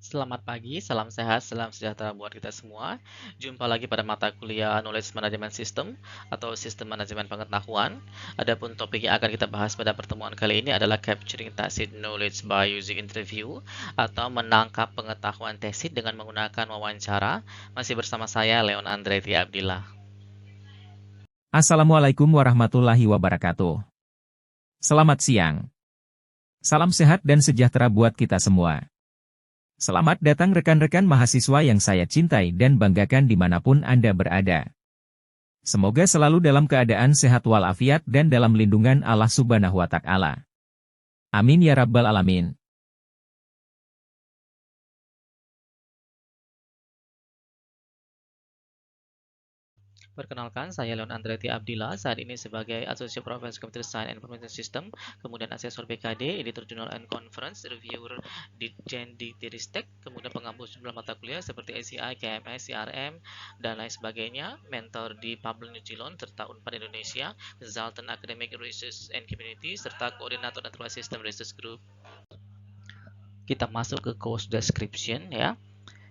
Selamat pagi, salam sehat, salam sejahtera buat kita semua. Jumpa lagi pada mata kuliah Knowledge Management System atau Sistem Manajemen Pengetahuan. Adapun topik yang akan kita bahas pada pertemuan kali ini adalah Capturing Tacit Knowledge by Using Interview atau menangkap pengetahuan tacit dengan menggunakan wawancara. Masih bersama saya, Leon Andretti Abdillah. Assalamualaikum warahmatullahi wabarakatuh. Selamat siang. Salam sehat dan sejahtera buat kita semua. Selamat datang rekan-rekan mahasiswa yang saya cintai dan banggakan dimanapun Anda berada. Semoga selalu dalam keadaan sehat walafiat dan dalam lindungan Allah Subhanahu wa Ta'ala. Amin ya Rabbal Alamin. Perkenalkan, saya Leon Andretti Abdillah, saat ini sebagai Associate Professor Computer Science and Information System, kemudian Asesor BKD, Editor Journal and Conference, Reviewer di Gen di Tiristek, kemudian pengampus jumlah mata kuliah seperti ACI, KMS, CRM, dan lain sebagainya, mentor di Pablo New Zealand, serta Unpad Indonesia, Consultant Academic Research and Community, serta Koordinator Naturalized System Research Group. Kita masuk ke course description ya.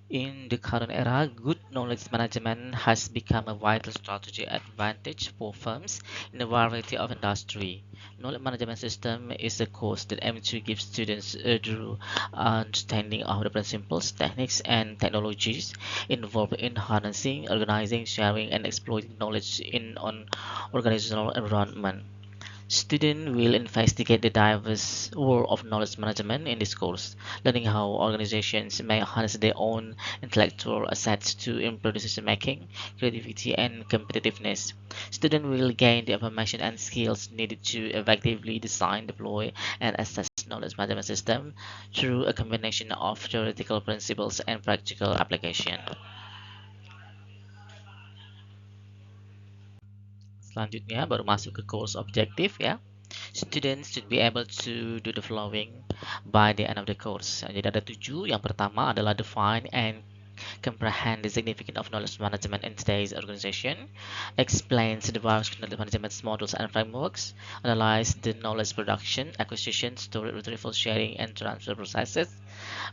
In the current era, good knowledge management has become a vital strategy advantage for firms in a variety of industry. Knowledge management system is a course that aims to give students a thorough understanding of the principles, techniques, and technologies involved in harnessing, organizing, sharing, and exploiting knowledge in an organizational environment. Students will investigate the diverse world of knowledge management in this course, learning how organizations may harness their own intellectual assets to improve decision-making, creativity, and competitiveness. Students will gain the information and skills needed to effectively design, deploy, and assess knowledge management system through a combination of theoretical principles and practical application. Selanjutnya baru masuk ke course objective ya. Students should be able to do the following by the end of the course. Jadi ada 7. Yang pertama adalah define and comprehend the significance of knowledge management in today's organization, explains the various knowledge management models and frameworks, analyze the knowledge production, acquisition, storage, retrieval, sharing, and transfer processes,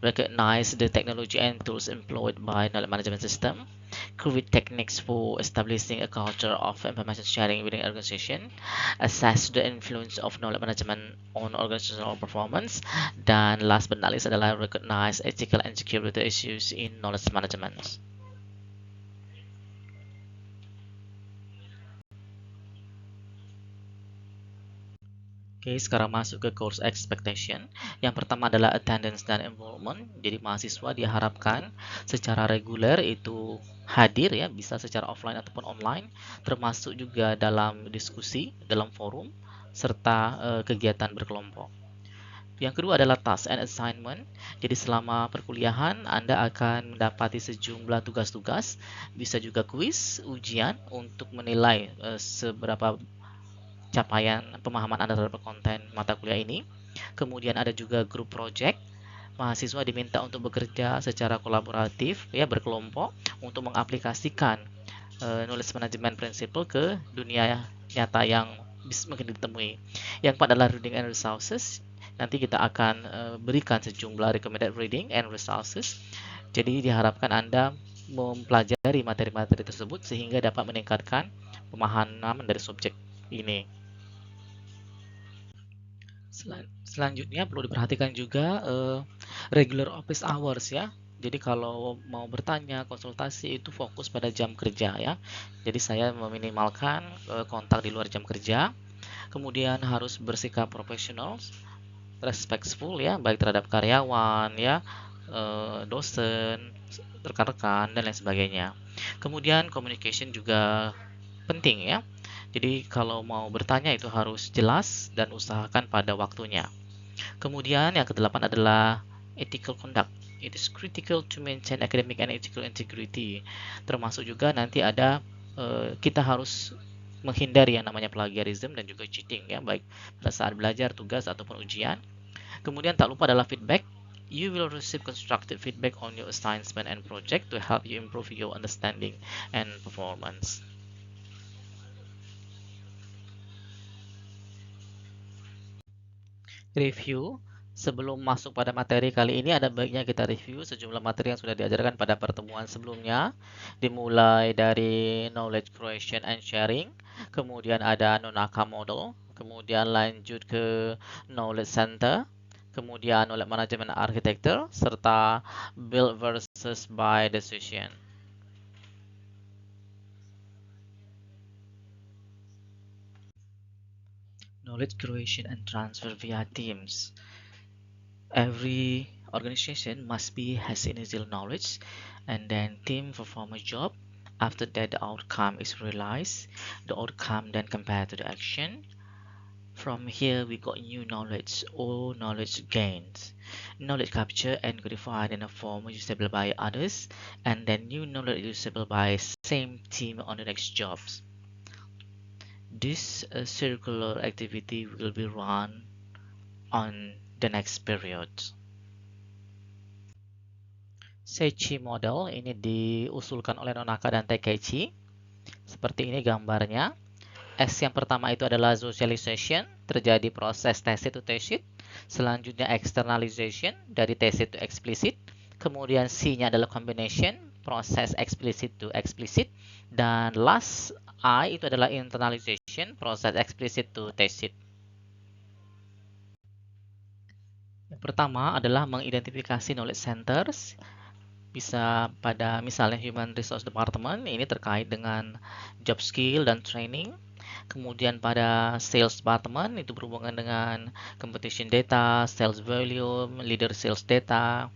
recognize the technology and tools employed by knowledge management system, create techniques for establishing a culture of information sharing within an organization, assess the influence of knowledge management on organizational performance, dan last but not least adalah recognize ethical and security issues in knowledge management. Oke, sekarang masuk ke course expectation. Yang pertama adalah attendance dan enrollment. Jadi mahasiswa diharapkan secara reguler itu hadir ya, bisa secara offline ataupun online, termasuk juga dalam diskusi, dalam forum, serta kegiatan berkelompok. Yang kedua adalah task and assignment. Jadi selama perkuliahan Anda akan mendapati sejumlah tugas-tugas, bisa juga kuis, ujian untuk menilai seberapa capaian pemahaman Anda terhadap konten mata kuliah ini. Kemudian ada juga grup project. Mahasiswa diminta untuk bekerja secara kolaboratif ya, berkelompok untuk mengaplikasikan knowledge management principle ke dunia nyata yang mungkin ditemui. Yang keempat adalah reading and resources. Nanti kita akan berikan sejumlah recommended reading and resources. Jadi diharapkan Anda mempelajari materi-materi tersebut sehingga dapat meningkatkan pemahaman dari subjek ini. Selanjutnya perlu diperhatikan juga regular office hours ya. Jadi kalau mau bertanya, konsultasi itu fokus pada jam kerja ya. Jadi saya meminimalkan kontak di luar jam kerja. Kemudian harus bersikap profesional, respectful ya, baik terhadap karyawan ya, dosen, rekan-rekan dan lain sebagainya. Kemudian communication juga penting ya. Jadi kalau mau bertanya itu harus jelas dan usahakan pada waktunya. Kemudian yang kedelapan adalah ethical conduct. It is critical to maintain academic and ethical integrity. Termasuk juga nanti ada kita harus menghindari yang namanya plagiarism dan juga cheating ya, baik pada saat belajar, tugas ataupun ujian. Kemudian tak lupa adalah feedback. You will receive constructive feedback on your assignment and project to help you improve your understanding and performance. Review. Sebelum masuk pada materi kali ini, ada baiknya kita review sejumlah materi yang sudah diajarkan pada pertemuan sebelumnya, dimulai dari knowledge creation and sharing, kemudian ada Nonaka model, kemudian lanjut ke knowledge center, kemudian knowledge management architecture, serta build versus buy decision. Knowledge creation and transfer via teams. Every organization must be has initial knowledge, and then team perform a job. After that, the outcome is realized. The outcome then compared to the action. From here, we got new knowledge or knowledge gains. Knowledge capture and codified in a form usable by others, and then new knowledge usable by same team on the next jobs. This circular activity will be run on the next period. Seichi model ini diusulkan oleh Nonaka dan Takeichi. Seperti ini gambarnya. S yang pertama itu adalah socialization, terjadi proses tacit to tacit. Selanjutnya externalization, dari tacit to explicit. Kemudian C-nya adalah combination, proses explicit to explicit. Dan last I itu adalah internalization, proses explicit to tacit. Yang pertama adalah mengidentifikasi knowledge centers. Bisa pada misalnya Human Resource Department, ini terkait dengan job skill dan training. Kemudian pada Sales Department, itu berhubungan dengan competition data, sales volume, leader sales data.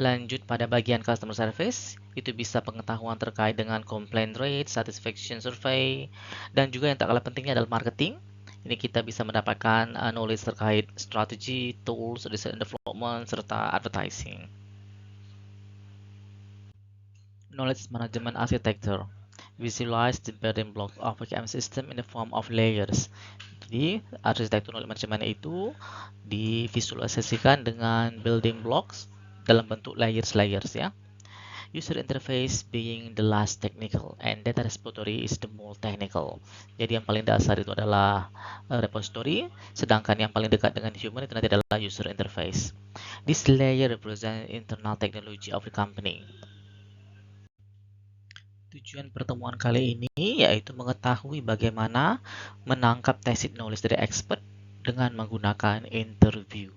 Lanjut pada bagian Customer Service, itu bisa pengetahuan terkait dengan complaint rate, satisfaction survey, dan juga yang tak kalah pentingnya adalah marketing. Ini kita bisa mendapatkan knowledge terkait strategi, tools, research and development, serta advertising. Knowledge management architecture. Visualize the building blocks of a KM system in the form of layers. Jadi, arsitektur knowledge management itu divisualisasikan dengan building blocks dalam bentuk layers ya. User interface being the last technical and data repository is the more technical. Jadi yang paling dasar itu adalah repository, sedangkan yang paling dekat dengan human itu nanti adalah user interface. This layer represents internal technology of the company. Tujuan pertemuan kali ini yaitu mengetahui bagaimana menangkap tacit knowledge dari expert dengan menggunakan interview.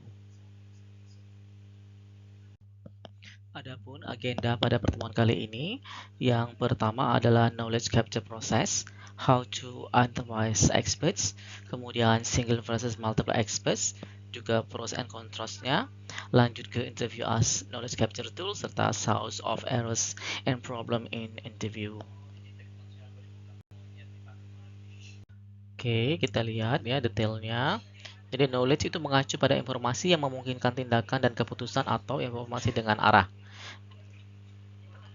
Adapun agenda pada pertemuan kali ini, yang pertama adalah knowledge capture process, how to analyze experts, kemudian single versus multiple experts, juga pros and contrastnya, lanjut ke interview as knowledge capture tool, serta source of errors and problem in interview. Oke, kita lihat ya detailnya. Jadi knowledge itu mengacu pada informasi yang memungkinkan tindakan dan keputusan atau informasi dengan arah.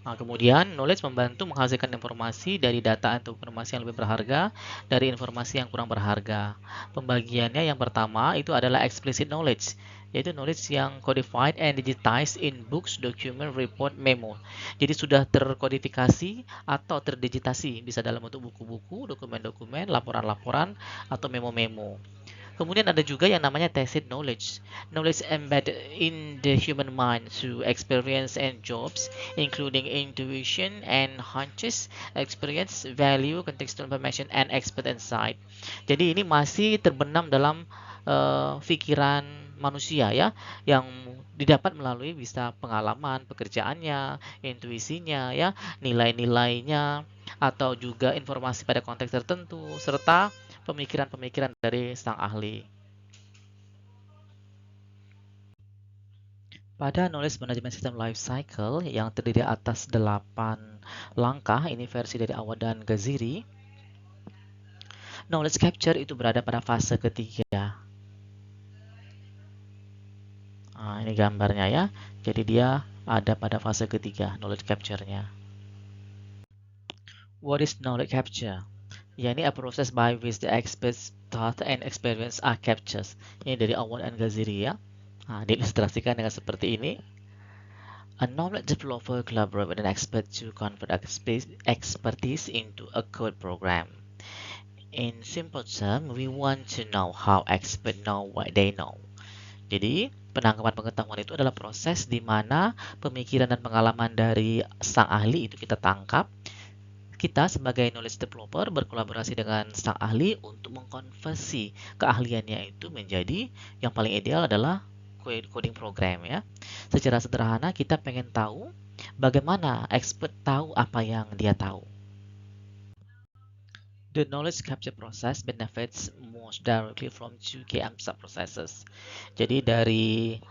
Nah, kemudian knowledge membantu menghasilkan informasi dari data atau informasi yang lebih berharga dari informasi yang kurang berharga. Pembagiannya yang pertama itu adalah explicit knowledge, yaitu knowledge yang codified and digitized in books, document, report, memo. Jadi sudah terkodifikasi atau terdigitasi, bisa dalam bentuk buku-buku, dokumen-dokumen, laporan-laporan, atau memo-memo. Kemudian ada juga yang namanya tacit knowledge. Knowledge embedded in the human mind through experience and jobs, including intuition and hunches, experience, value, contextual information, and expert insight. Jadi ini masih terbenam dalam pikiran manusia ya, yang didapat melalui bisa pengalaman pekerjaannya, intuisinya ya, nilai-nilainya, atau juga informasi pada konteks tertentu, serta pemikiran-pemikiran dari sang ahli. Pada Knowledge Management System Life Cycle yang terdiri atas 8 langkah, ini versi dari Awad dan Gaziri, knowledge capture itu berada pada fase ketiga. Nah, ini gambarnya ya. Jadi dia ada pada fase ketiga, knowledge capture-nya. What is knowledge capture? yakni a process by which the experts thought and experience are captured. Ini dari Awad and Gaziri ya. Nah, diilustrasikan dengan seperti ini. A knowledge developer collaborate with an expert to convert expertise into a code program. In simple terms, we want to know how experts know what they know. Jadi, penangkapan pengetahuan itu adalah proses di mana pemikiran dan pengalaman dari sang ahli itu kita tangkap. Kita sebagai knowledge developer berkolaborasi dengan sang ahli untuk mengkonversi keahliannya itu menjadi yang paling ideal adalah coding program ya. Secara sederhana kita pengen tahu bagaimana expert tahu apa yang dia tahu. The knowledge capture process benefits most directly from two key sub-processes. Jadi dari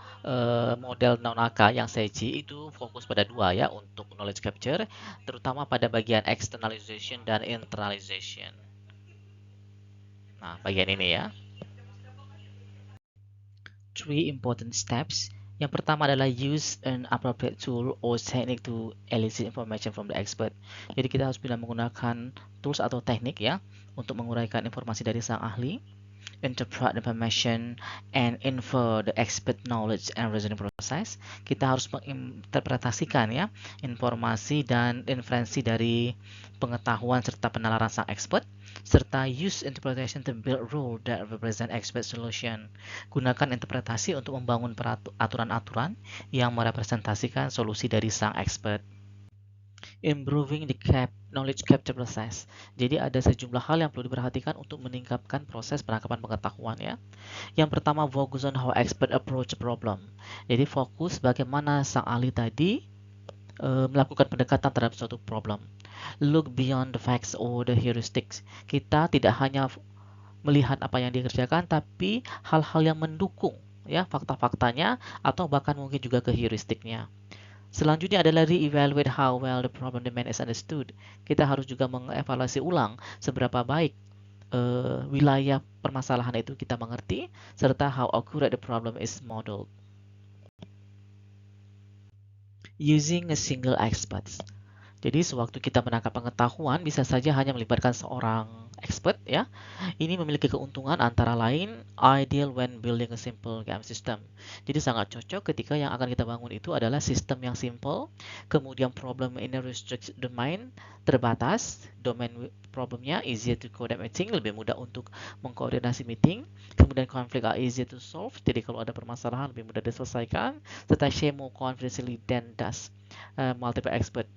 model non-AK yang saya itu fokus pada dua ya untuk knowledge capture, terutama pada bagian externalization dan internalization. Nah, bagian ini ya. Three important steps. Yang pertama adalah use an appropriate tool or technique to elicit information from the expert. Jadi kita harus bila menggunakan tools atau teknik ya untuk menguraikan informasi dari sang ahli, interpret information and infer the expert knowledge and reasoning process. Kita harus menginterpretasikan ya informasi dan inferensi dari pengetahuan serta penalaran sang expert, serta use interpretation to build rule that represent expert solution. Gunakan interpretasi untuk membangun aturan-aturan yang merepresentasikan solusi dari sang expert. Improving the knowledge capture process. Jadi ada sejumlah hal yang perlu diperhatikan untuk meningkatkan proses penangkapan pengetahuan ya. Yang pertama, focus on how expert approach a problem. Jadi fokus bagaimana sang ahli tadi melakukan pendekatan terhadap suatu problem. Look beyond the facts or the heuristics. Kita tidak hanya melihat apa yang dikerjakan, tapi hal-hal yang mendukung ya fakta-faktanya atau bahkan mungkin juga ke heuristiknya. Selanjutnya adalah re-evaluate how well the problem domain is understood. Kita harus juga mengevaluasi ulang seberapa baik wilayah permasalahan itu kita mengerti, serta how accurate the problem is modeled. Using a single expert. Jadi sewaktu kita menangkap pengetahuan bisa saja hanya melibatkan seorang expert ya. Ini memiliki keuntungan antara lain ideal when building a simple game system. Jadi sangat cocok ketika yang akan kita bangun itu adalah sistem yang simple, kemudian problem in a restricted domain terbatas, domain problemnya easier to coordinate meeting, lebih mudah untuk mengkoordinasi meeting, kemudian conflict are easier to solve, jadi kalau ada permasalahan lebih mudah diselesaikan, serta share more confidently than does multiple expert.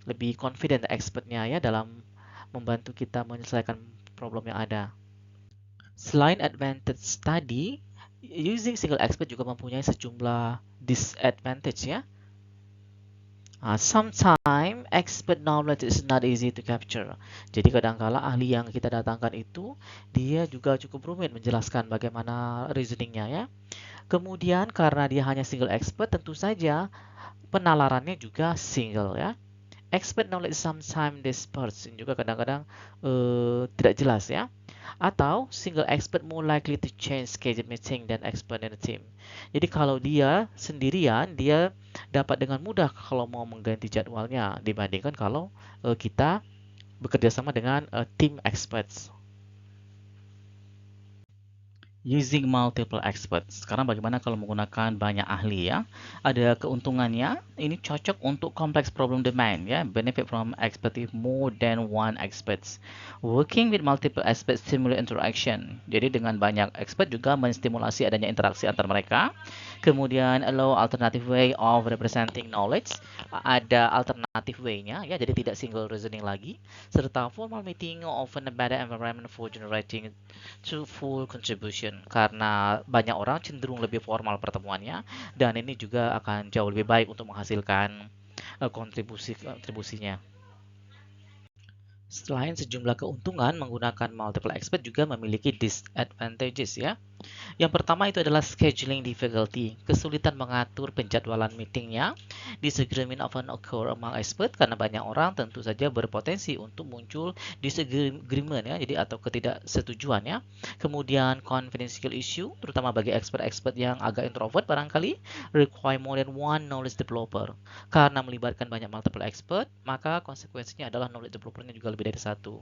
Lebih confident expertnya ya dalam membantu kita menyelesaikan problem yang ada. Selain advantage tadi, using single expert juga mempunyai sejumlah disadvantage ya. Sometimes expert knowledge is not easy to capture. Jadi kadangkala ahli yang kita datangkan itu dia juga cukup rumit menjelaskan bagaimana reasoningnya ya. Kemudian karena dia hanya single expert, tentu saja penalarannya juga single ya. Expert knowledge sometimes dispersed, juga kadang-kadang tidak jelas ya. Atau single expert more likely to change schedule meeting than expert in a team. Jadi kalau dia sendirian, dia dapat dengan mudah kalau mau mengganti jadwalnya dibandingkan kalau kita bekerja sama dengan tim experts. Using multiple experts. Sekarang bagaimana kalau menggunakan banyak ahli ya? Ada keuntungannya. Ini cocok untuk complex problem domain ya. Benefit from expertise more than one experts. Working with multiple experts stimulate interaction. Jadi dengan banyak expert juga menstimulasi adanya interaksi antar mereka. Kemudian allow alternative way of representing knowledge. Ada alternative way-nya ya. Jadi tidak single reasoning lagi. Serta formal meeting often a better environment for generating to full contribution, karena banyak orang cenderung lebih formal pertemuannya dan ini juga akan jauh lebih baik untuk menghasilkan kontribusinya. Selain sejumlah keuntungan, menggunakan multiple expert juga memiliki disadvantages ya. Yang pertama itu adalah scheduling difficulty, kesulitan mengatur penjadwalan meetingnya. Disagreement often occur among expert karena banyak orang tentu saja berpotensi untuk muncul disagreement ya, jadi atau ketidaksetujuan ya. Kemudian confidential issue, terutama bagi expert-expert yang agak introvert barangkali, require more than one knowledge developer. Karena melibatkan banyak multiple expert, maka konsekuensinya adalah knowledge developernya juga lebih dari satu.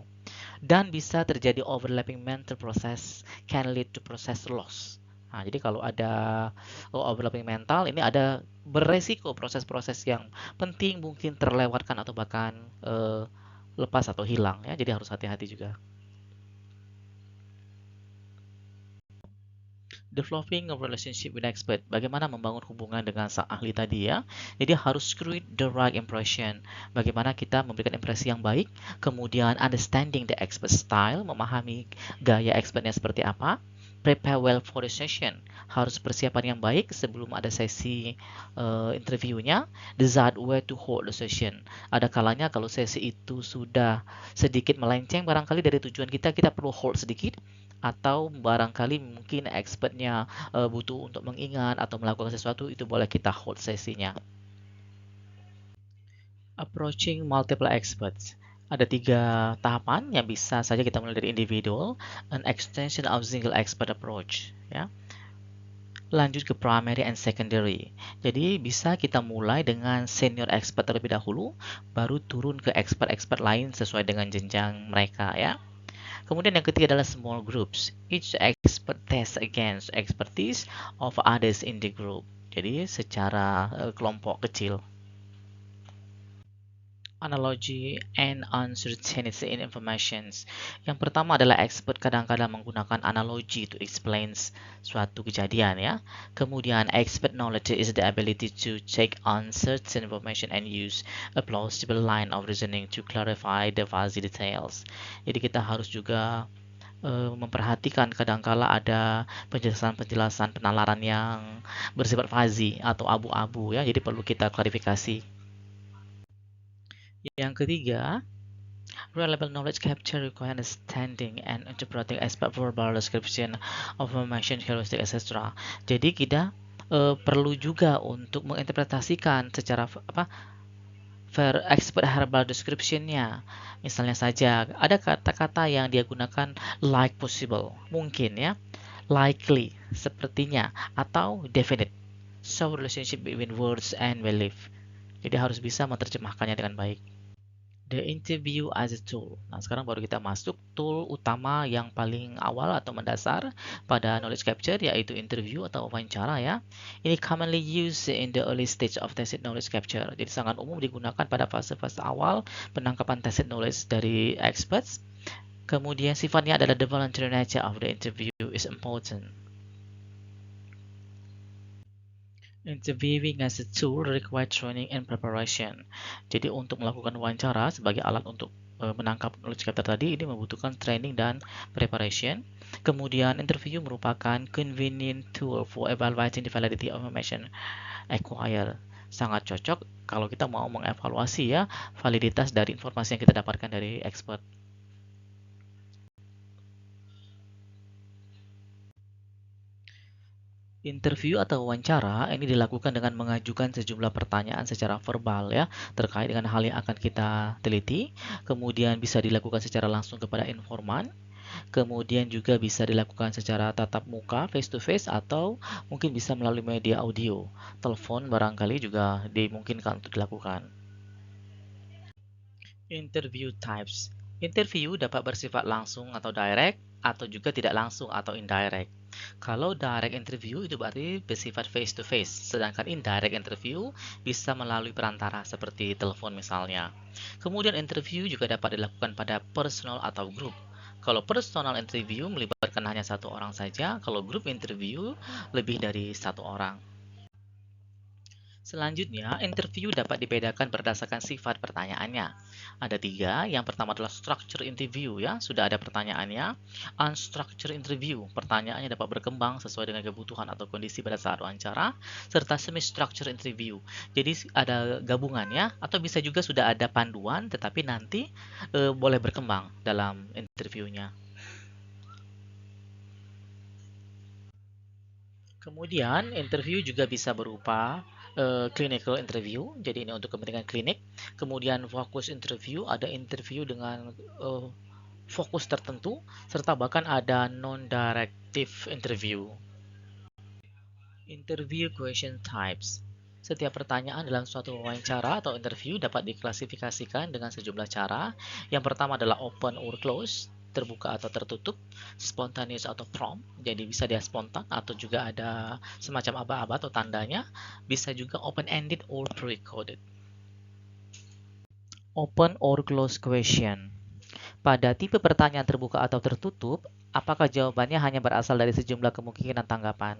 Dan bisa terjadi overlapping mental process can lead to process loss. Nah, jadi kalau ada overlapping mental, ini ada beresiko proses-proses yang penting mungkin terlewatkan atau bahkan lepas atau hilang ya. Jadi harus hati-hati juga. Developing a relationship with expert. Bagaimana membangun hubungan dengan sang ahli tadi ya. Jadi harus create the right impression. Bagaimana kita memberikan impresi yang baik. Kemudian understanding the expert style. Memahami gaya expertnya seperti apa. Prepare well for the session. Harus persiapan yang baik sebelum ada sesi interviewnya. Decide where to hold the session. Ada kalanya kalau sesi itu sudah sedikit melenceng barangkali dari tujuan kita, kita perlu hold sedikit atau barangkali mungkin expertnya butuh untuk mengingat atau melakukan sesuatu, itu boleh kita hold sesinya. Approaching multiple experts. Ada 3 tahapan yang bisa saja kita mulai dari individual, an extension of single expert approach. Ya. Lanjut ke primary and secondary. Jadi bisa kita mulai dengan senior expert terlebih dahulu, baru turun ke expert-expert lain sesuai dengan jenjang mereka ya. Kemudian yang ketiga adalah small groups. Each expert tests against expertise of others in the group. Jadi secara kelompok kecil. Analogy and uncertainty in informations. Yang pertama adalah expert kadang-kadang menggunakan analogi to explain suatu kejadian ya. Kemudian expert knowledge is the ability to take uncertain information and use a plausible line of reasoning to clarify the fuzzy details. Jadi kita harus juga memperhatikan kadangkala ada penjelasan-penjelasan penalaran yang bersifat fuzzy atau abu-abu ya, jadi perlu kita klarifikasi. Yang ketiga, reliable knowledge capture require understanding and interpreting aspect verbal description of information, characteristic, etc. Jadi kita perlu juga untuk menginterpretasikan secara expert verbal description-nya. Misalnya saja, ada kata-kata yang dia gunakan like possible, mungkin ya, likely, sepertinya, atau definite. So, relationship between words and belief. Jadi harus bisa menerjemahkannya dengan baik. The interview as a tool. Nah, sekarang baru kita masuk tool utama yang paling awal atau mendasar pada knowledge capture, yaitu interview atau wawancara ya. Ini commonly used in the early stage of tacit knowledge capture. Jadi sangat umum digunakan pada fase-fase awal penangkapan tacit knowledge dari experts. Kemudian sifatnya adalah the voluntary nature of the interview is important. Interviewing as a tool require training and preparation. Jadi untuk melakukan wawancara sebagai alat untuk menangkap knowledge capture tadi, ini membutuhkan training dan preparation. Kemudian interview merupakan convenient tool for evaluating the validity of information acquired. Sangat cocok kalau kita mau mengevaluasi ya validitas dari informasi yang kita dapatkan dari expert. Interview atau wawancara ini dilakukan dengan mengajukan sejumlah pertanyaan secara verbal ya terkait dengan hal yang akan kita teliti. Kemudian bisa dilakukan secara langsung kepada informan. Kemudian juga bisa dilakukan secara tatap muka face to face atau mungkin bisa melalui media audio. Telepon barangkali juga dimungkinkan untuk dilakukan. Interview types. Interview dapat bersifat langsung atau direct atau juga tidak langsung atau indirect. Kalau direct interview itu berarti bersifat face to face, sedangkan indirect interview bisa melalui perantara seperti telepon misalnya. Kemudian interview juga dapat dilakukan pada personal atau grup. Kalau personal interview melibatkan hanya satu orang saja, kalau grup interview lebih dari satu orang. Selanjutnya, interview dapat dibedakan berdasarkan sifat pertanyaannya. Ada 3. Yang pertama adalah structure interview ya, sudah ada pertanyaannya. Unstructured interview, pertanyaannya dapat berkembang sesuai dengan kebutuhan atau kondisi pada saat wawancara, serta semi-structured interview. Jadi ada gabungannya atau bisa juga sudah ada panduan tetapi nanti boleh berkembang dalam interviewnya. Kemudian interview juga bisa berupa clinical interview, jadi ini untuk kepentingan klinik. Kemudian fokus interview, ada interview dengan fokus tertentu, serta bahkan ada non-directive interview. Interview question types. Setiap pertanyaan dalam suatu wawancara atau interview dapat diklasifikasikan dengan sejumlah cara. Yang pertama adalah open or close, terbuka atau tertutup, spontaneous atau prompt, jadi bisa dia spontan atau juga ada semacam aba-aba atau tandanya, bisa juga open-ended or pre-coded. Open or close question. Pada tipe pertanyaan terbuka atau tertutup, apakah jawabannya hanya berasal dari sejumlah kemungkinan tanggapan.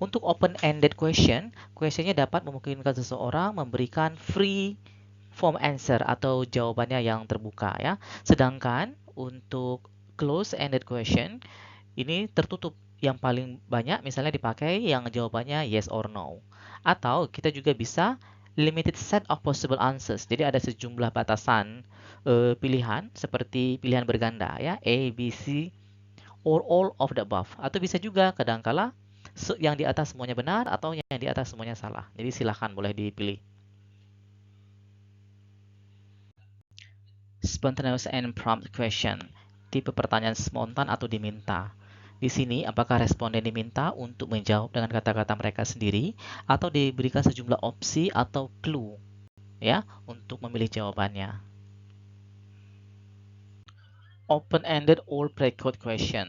Untuk open-ended question, questionnya dapat memungkinkan seseorang memberikan free form answer atau jawabannya yang terbuka ya. Sedangkan untuk close-ended question ini tertutup. Yang paling banyak misalnya dipakai yang jawabannya yes or no. Atau kita juga bisa limited set of possible answers. Jadi ada sejumlah batasan pilihan seperti pilihan berganda ya, A, B, C or all of the above. Atau bisa juga kadangkala yang di atas semuanya benar atau yang di atas semuanya salah. Jadi silahkan boleh dipilih. Spontaneous and prompt question. Tipe pertanyaan spontan atau diminta. Di sini, apakah responden diminta untuk menjawab dengan kata-kata mereka sendiri atau diberikan sejumlah opsi atau clue ya untuk memilih jawabannya. Open-ended or pre-code question.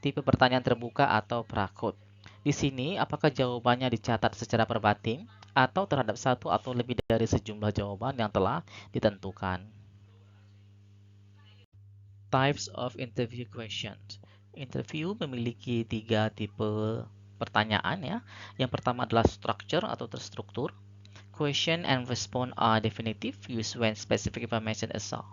Tipe pertanyaan terbuka atau pra-code. Di sini, apakah jawabannya dicatat secara verbatim atau terhadap satu atau lebih dari sejumlah jawaban yang telah ditentukan. Types of interview questions. Interview memiliki 3 tipe pertanyaan ya. Yang pertama adalah structure atau terstruktur. Question and response are definitive, used when specific information is sought.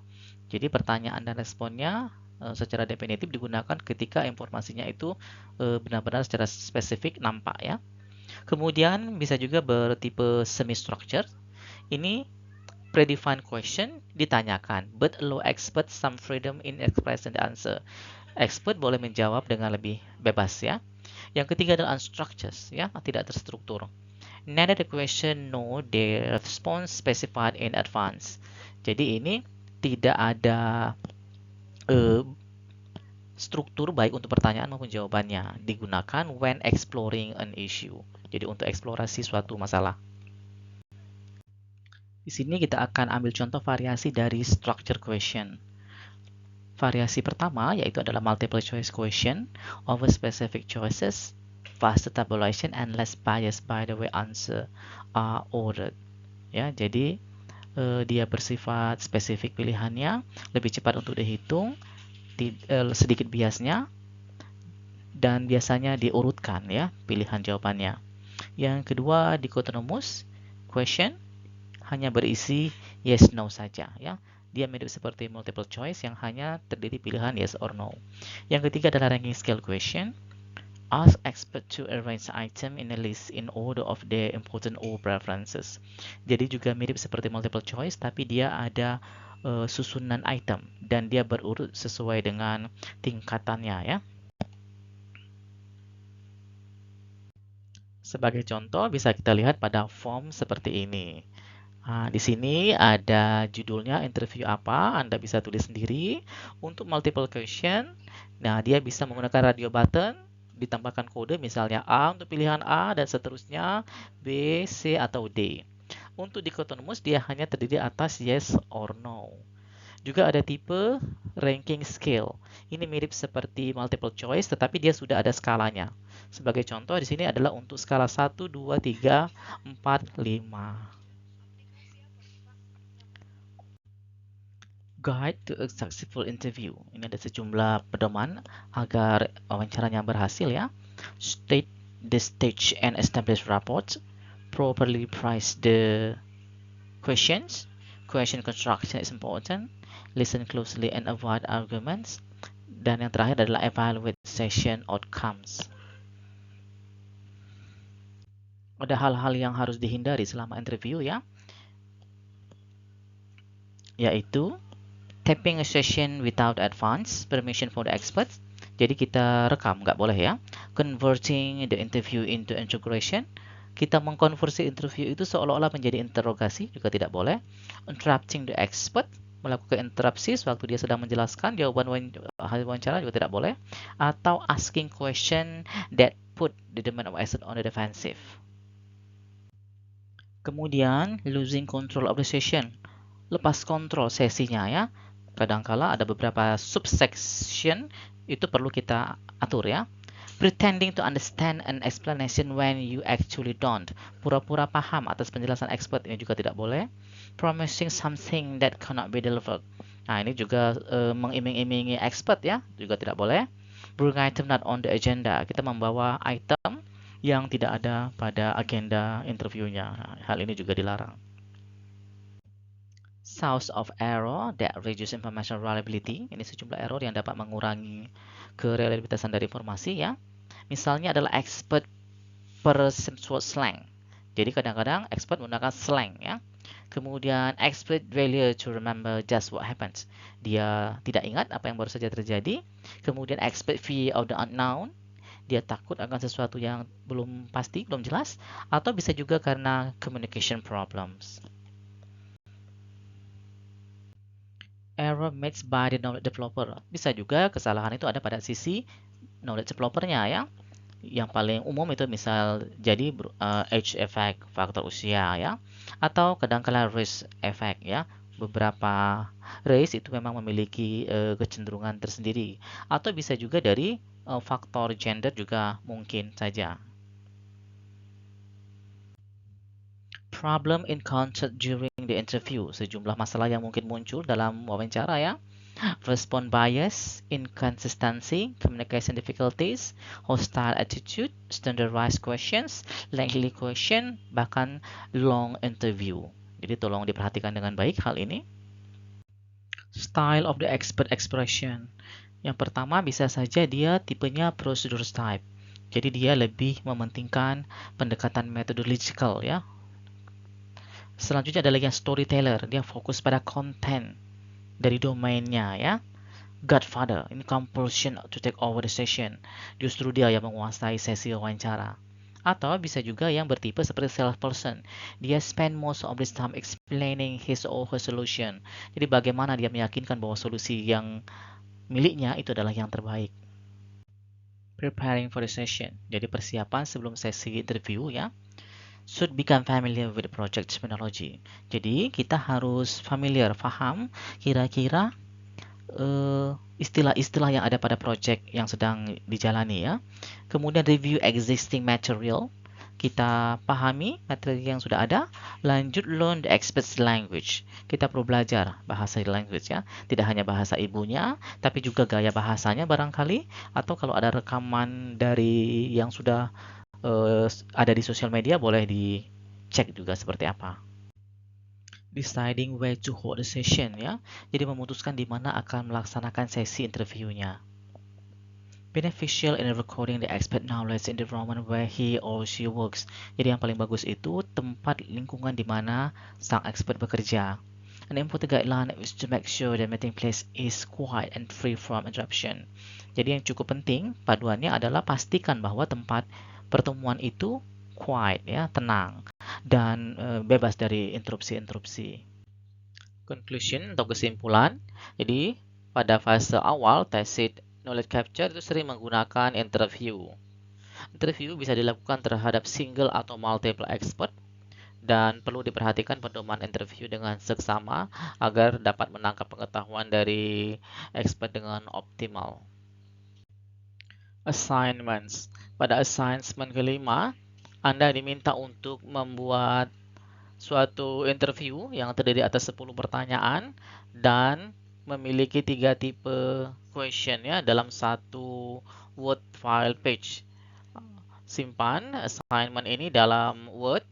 Jadi pertanyaan dan responnya secara definitif digunakan ketika informasinya itu benar-benar secara spesifik nampak ya. Kemudian bisa juga bertipe semi-structured. Ini predefined question ditanyakan, but allow expert some freedom in expressing the answer. Expert boleh menjawab dengan lebih bebas ya. Yang ketiga adalah unstructured ya, tidak terstruktur. Neither the question nor the response specified in advance. Jadi ini tidak ada struktur baik untuk pertanyaan maupun jawabannya. Digunakan when exploring an issue. Jadi untuk eksplorasi suatu masalah. Di sini kita akan ambil contoh variasi dari structure question. Variasi pertama yaitu adalah multiple choice question over specific choices, faster tabulation and less bias by the way answer are ordered. Ya, jadi dia bersifat spesifik pilihannya, lebih cepat untuk dihitung, sedikit biasnya, dan biasanya diurutkan ya pilihan jawabannya. Yang kedua, dichotomous question hanya berisi yes no saja ya. Dia mirip seperti multiple choice yang hanya terdiri pilihan yes or no. Yang ketiga adalah ranking scale question. Ask expert to arrange item in a list in order of their important or preferences. Jadi juga mirip seperti multiple choice, tapi dia ada susunan item dan dia berurut sesuai dengan tingkatannya ya. Sebagai contoh bisa kita lihat pada form seperti ini. Nah, di sini ada judulnya interview apa, Anda bisa tulis sendiri. Untuk multiple question, nah dia bisa menggunakan radio button, ditambahkan kode misalnya A untuk pilihan A dan seterusnya B, C atau D. Untuk dichotomous dia hanya terdiri atas yes or no. Juga ada tipe ranking scale. Ini mirip seperti multiple choice tetapi dia sudah ada skalanya. Sebagai contoh di sini adalah untuk skala 1, 2, 3, 4, 5. Guide to a successful interview. Ini ada sejumlah pedoman agar wawancaranya berhasil ya. State the stage and establish rapport. Properly price the questions. Question construction is important. Listen closely and avoid arguments. Dan yang terakhir adalah evaluate session outcomes. Ada hal-hal yang harus dihindari selama interview ya. Yaitu tapping a session without advance permission for the experts. Jadi kita rekam, nggak boleh ya. Converting the interview into interrogation. Kita mengkonversi interview itu seolah-olah menjadi interogasi, juga tidak boleh. Interrupting the expert. Melakukan interupsi sewaktu dia sedang menjelaskan jawaban wawancara juga tidak boleh. Atau asking question that put the demand of expert on the defensive. Kemudian, losing control of the session. Lepas kontrol sesinya ya. Kadangkala ada beberapa subsection itu perlu kita atur ya. Pretending to understand an explanation when you actually don't. Pura-pura paham atas penjelasan expert ini juga tidak boleh. Promising something that cannot be delivered. Nah, ini juga mengiming-imingi expert ya, juga tidak boleh. Bring item not on the agenda. Kita membawa item yang tidak ada pada agenda interviewnya. Hal ini juga dilarang. Source of error that reduce information reliability. Ini sejumlah error yang dapat mengurangi kereliabilitasan dari informasi ya. Misalnya adalah expert person slang. Jadi kadang-kadang expert menggunakan slang ya. Kemudian expert failure to remember just what happens. Dia tidak ingat apa yang baru saja terjadi. Kemudian expert fear of the unknown. Dia takut akan sesuatu yang belum pasti, belum jelas. Atau bisa juga karena communication problems. Error made by the knowledge developer. Bisa juga kesalahan itu ada pada sisi knowledge developernya ya. Yang paling umum itu misal jadi age effect, faktor usia ya. Atau kadang-kala race effect ya. Beberapa race itu memang memiliki kecenderungan tersendiri. Atau bisa juga dari faktor gender juga mungkin saja. Problem encountered during the interview. Sejumlah masalah yang mungkin muncul dalam wawancara ya. Response bias, inconsistency, communication difficulties, hostile attitude, standardized questions, lengthy question, bahkan long interview. Jadi tolong diperhatikan dengan baik hal ini. Style of the expert expression. Yang pertama bisa saja dia tipenya procedure type. Jadi dia lebih mementingkan pendekatan methodological ya. Selanjutnya adalah yang storyteller, dia fokus pada konten dari domainnya ya. Godfather, ini compulsion to take over the session. Justru dia yang menguasai sesi wawancara. Atau bisa juga yang bertipe seperti salesperson. Dia spend most of his time explaining his or her solution. Jadi bagaimana dia meyakinkan bahwa solusi yang miliknya itu adalah yang terbaik. Preparing for the session. Jadi persiapan sebelum sesi interview ya. Should become familiar with the project terminology. Jadi kita harus familiar, paham kira-kira istilah-istilah yang ada pada project yang sedang dijalani ya. Kemudian review existing material. Kita pahami materi yang sudah ada. Lanjut learn the expert's language. Kita perlu belajar bahasa language ya. Tidak hanya bahasa ibunya, tapi juga gaya bahasanya barangkali. Atau kalau ada rekaman dari yang sudah ada di sosial media boleh dicek juga seperti apa. Deciding where to hold the session ya. Jadi memutuskan di mana akan melaksanakan sesi interviewnya. Beneficial in recording the expert knowledge in the environment where he or she works. Jadi yang paling bagus itu tempat lingkungan di mana sang expert bekerja. An important guideline is to make sure the meeting place is quiet and free from interruption. Jadi yang cukup penting paduannya adalah pastikan bahwa tempat pertemuan itu quiet ya, tenang dan bebas dari interupsi-interupsi. Conclusion atau kesimpulan. Jadi pada fase awal tacit knowledge capture itu sering menggunakan interview. Interview bisa dilakukan terhadap single atau multiple expert dan perlu diperhatikan pedoman interview dengan seksama agar dapat menangkap pengetahuan dari expert dengan optimal. Assignments. Pada assignment kelima, Anda diminta untuk membuat suatu interview yang terdiri atas 10 pertanyaan dan memiliki 3 tipe question ya dalam satu Word file page. Simpan assignment ini dalam Word,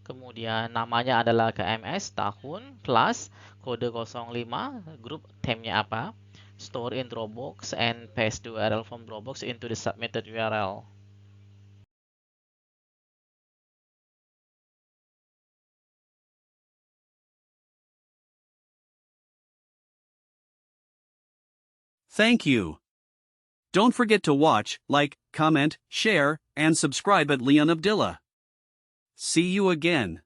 kemudian namanya adalah KMS, tahun, kelas, kode 05, grup, temnya apa. Store in Dropbox and paste the URL from Dropbox into the submitted URL. Thank you. Don't forget to watch, like, comment, share, and subscribe at Leon Abdillah. See you again.